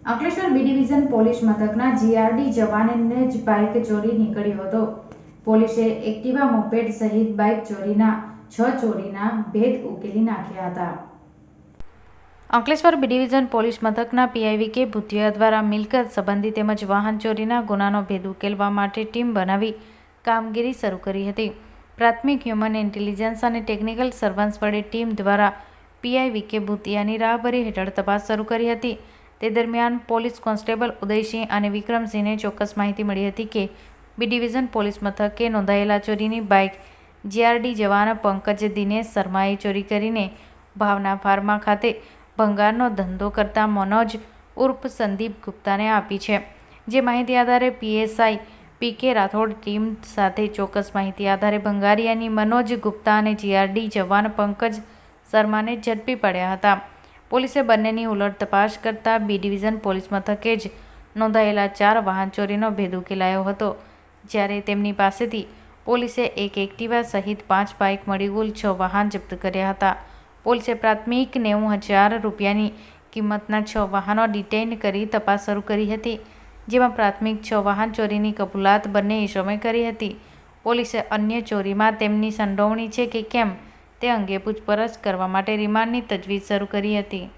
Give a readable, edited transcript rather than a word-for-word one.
Ankleshwar B division police મથકના GRD જવાનને જ bike ચોરી નીકળ્યો હતો. પોલીસે એક્ટિવા મોપેડ સહિત બાઇક ચોરીના 6 ચોરીના ભેદ ઉકેલી નાખ્યા હતા. અંકલેશ્વર બી ડિવિઝન પોલીસ મથકના પીઆઈ વી કે ભૂતિયા દ્વારા મિલકત સંબંધી તેમજ વાહન ચોરીના ગુનાનો ભેદ ઉકેલવા માટે ટીમ બનાવી કામગીરી શરૂ કરી હતી. પ્રાથમિક હ્યુમન ઇન્ટેલિજન્સ અને ટેકનિકલ સર્વેલન્સ વડે ટીમ દ્વારા પીઆઈ વી કે ભૂતિયાની રાહબરી હેઠળ તપાસ શરૂ કરી હતી. તે દરમિયાન પોલીસ કોન્સ્ટેબલ ઉદયસિંહ અને વિક્રમસિંહને ચોક્કસ માહિતી મળી હતી કે બી ડિવિઝન પોલીસ મથકે નોંધાયેલા ચોરીની બાઇક જીઆરડી જવાન પંકજ દિનેશ શર્માએ ચોરી કરીને ભાવના ફાર્મા ખાતે ભંગારનો ધંધો કરતા મનોજ ઉર્ફ સંદીપ ગુપ્તાને આપી છે. જે માહિતી આધારે પીએસઆઈ પી કે રાઠોડ ટીમ સાથે ચોક્કસ માહિતી આધારે ભંગારિયાની મનોજ ગુપ્તા અને જીઆરડી જવાન પંકજ શર્માને ઝડપી પડ્યા હતા. પોલીસે બંનેની ઉલટ તપાસ કરતા બી ડિવિઝન પોલીસ મથકે જ નોંધાયેલા 4 વાહન ચોરીનો ભેદ ઉકેલાયો હતો. જ્યારે તેમની પાસેથી પોલીસે એક એક્ટિવા સહિત 5 બાઇક મળી કુલ 6 વાહન જપ્ત કર્યા હતા. પોલીસે પ્રાથમિક 90,000 રૂપિયાની કિંમતના 6 વાહનો ડિટેઇન કરી તપાસ શરૂ કરી હતી. જેમાં પ્રાથમિક 6 વાહન ચોરીની કબૂલાત બંને ઇસમોએ કરી હતી. પોલીસે અન્ય ચોરીમાં તેમની સંડોવણી છે કે કેમ તે અંગે પૂછપરછ કરવા માટે રિમાન્ડની તજવીજ શરૂ કરી હતી.